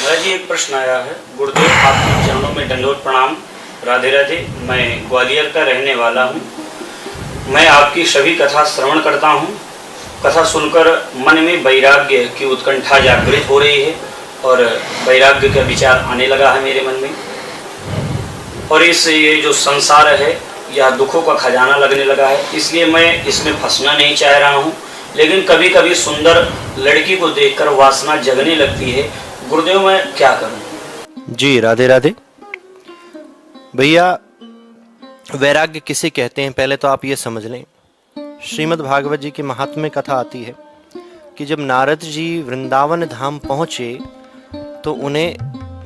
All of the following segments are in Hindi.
महाराज जी, एक प्रश्न आया है। गुरुदेव, आपके चरणों में दंडवत प्रणाम। राधे राधे। मैं ग्वालियर का रहने वाला हूँ। मैं आपकी सभी कथा श्रवण करता हूँ। कथा सुनकर मन में वैराग्य की उत्कंठा जागृत हो रही है और वैराग्य का विचार आने लगा है मेरे मन में। और ये जो संसार है यह दुखों का खजाना लगने लगा है, इसलिए मैं इसमें फंसना नहीं चाह रहा हूँ। लेकिन कभी कभी सुंदर लड़की को देखकर वासना जगने लगती है। गुरुदेव, मैं क्या करूं? जी राधे राधे। भैया, वैराग्य किसे कहते हैं पहले तो आप ये समझ लें। श्रीमद् भागवत जी की महात्म्य कथा आती है कि जब नारद जी वृंदावन धाम पहुँचे तो उन्हें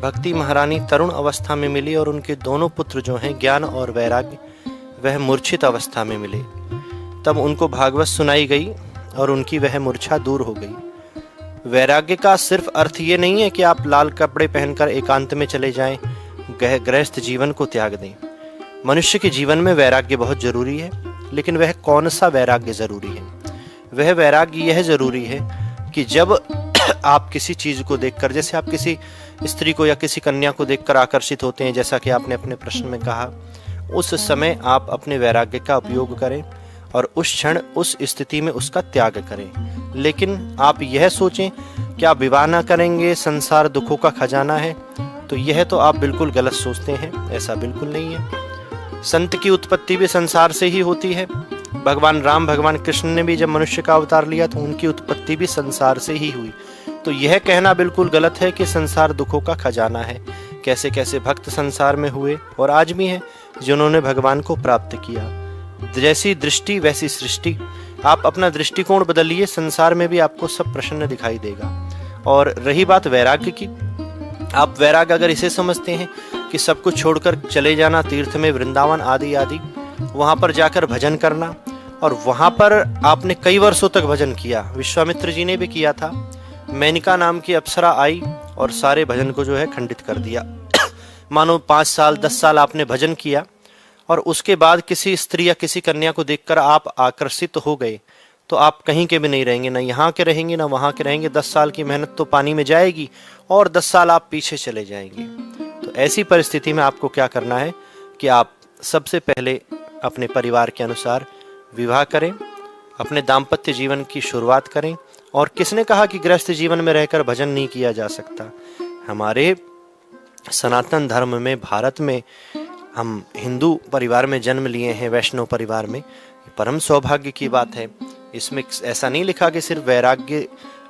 भक्ति महारानी तरुण अवस्था में मिली और उनके दोनों पुत्र जो हैं ज्ञान और वैराग्य, वह मूर्छित अवस्था में मिले। तब उनको भागवत सुनाई गई और उनकी वह मूर्छा दूर हो गई। वैराग्य का सिर्फ अर्थ ये नहीं है कि आप लाल कपड़े पहनकर एकांत में चले जाएं, गृहस्थ जीवन को त्याग दें। मनुष्य के जीवन में वैराग्य बहुत जरूरी है, लेकिन वह कौन सा वैराग्य जरूरी है? वह वैराग्य यह जरूरी है कि जब आप किसी चीज को देखकर, जैसे आप किसी स्त्री को या किसी कन्या को देखकर आकर्षित होते हैं, जैसा कि आपने अपने प्रश्न में कहा, उस समय आप अपने वैराग्य का उपयोग करें और उस क्षण उस स्थिति में उसका त्याग करें। लेकिन आप यह सोचें कि आप विवाह ना करेंगे, संसार दुखों का खजाना है, तो यह तो आप बिल्कुल गलत सोचते हैं। ऐसा बिल्कुल नहीं है। संत की उत्पत्ति भी संसार से ही होती है। भगवान राम, भगवान कृष्ण ने भी जब मनुष्य का अवतार लिया तो उनकी उत्पत्ति भी संसार से ही हुई। तो यह कहना बिल्कुल गलत है कि संसार दुखों का खजाना है। कैसे कैसे भक्त संसार में हुए और आज भी हैं जिन्होंने भगवान को प्राप्त किया। जैसी दृष्टि वैसी सृष्टि। आप अपना दृष्टिकोण बदलिए, संसार में भी आपको सब प्रसन्न दिखाई देगा। और रही बात वैराग्य की, आप वैराग्य अगर इसे समझते हैं कि सब कुछ छोड़कर चले जाना तीर्थ में, वृंदावन आदि आदि, वहां पर जाकर भजन करना, और वहां पर आपने कई वर्षों तक भजन किया। विश्वामित्र जी ने भी किया था। मेनका नाम की अप्सरा आई और सारे भजन को जो है खंडित कर दिया। मानो 5 साल 10 साल आपने भजन किया और उसके बाद किसी स्त्री या किसी कन्या को देखकर आप आकर्षित हो गए, तो आप कहीं के भी नहीं रहेंगे, ना यहाँ के रहेंगे ना वहाँ के रहेंगे। 10 साल की मेहनत तो पानी में जाएगी और 10 साल आप पीछे चले जाएंगे। तो ऐसी परिस्थिति में आपको क्या करना है कि आप सबसे पहले अपने परिवार के अनुसार विवाह करें, अपने दाम्पत्य जीवन की शुरुआत करें। और किसने कहा कि गृहस्थ जीवन में रहकर भजन नहीं किया जा सकता? हमारे सनातन धर्म में, भारत में, हम हिंदू परिवार में जन्म लिए हैं, वैष्णव परिवार में, परम सौभाग्य की बात है। इसमें ऐसा नहीं लिखा कि सिर्फ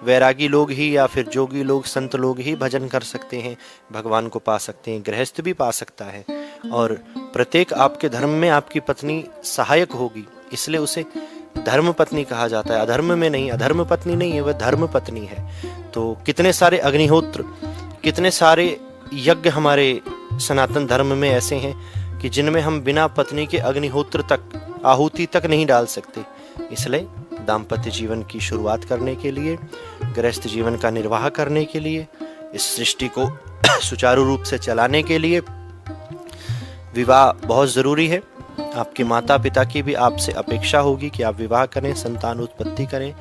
वैरागी लोग ही या फिर जोगी लोग, संत लोग ही भजन कर सकते हैं, भगवान को पा सकते हैं। गृहस्थ भी पा सकता है। और प्रत्येक आपके धर्म में आपकी पत्नी सहायक होगी, इसलिए उसे धर्म पत्नी कहा जाता है। अधर्म में नहीं, अधर्म पत्नी नहीं है, वह धर्म पत्नी है। तो कितने सारे अग्निहोत्र, कितने सारे यज्ञ हमारे सनातन धर्म में ऐसे हैं कि जिनमें हम बिना पत्नी के अग्निहोत्र तक, आहुति तक नहीं डाल सकते। इसलिए दाम्पत्य जीवन की शुरुआत करने के लिए, गृहस्थ जीवन का निर्वाह करने के लिए, इस सृष्टि को सुचारू रूप से चलाने के लिए विवाह बहुत जरूरी है। आपके माता पिता की भी आपसे अपेक्षा होगी कि आप विवाह करें, संतान उत्पत्ति करें,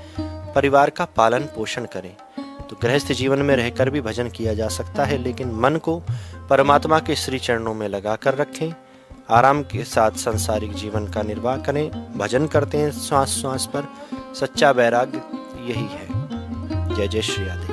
परिवार का पालन पोषण करें। तो गृहस्थ जीवन में रहकर भी भजन किया जा सकता है, लेकिन मन को परमात्मा के श्री चरणों में लगा कर रखें। आराम के साथ सांसारिक जीवन का निर्वाह करें, भजन करते हैं श्वास श्वास पर। सच्चा वैराग्य यही है। जय जय श्री राधे।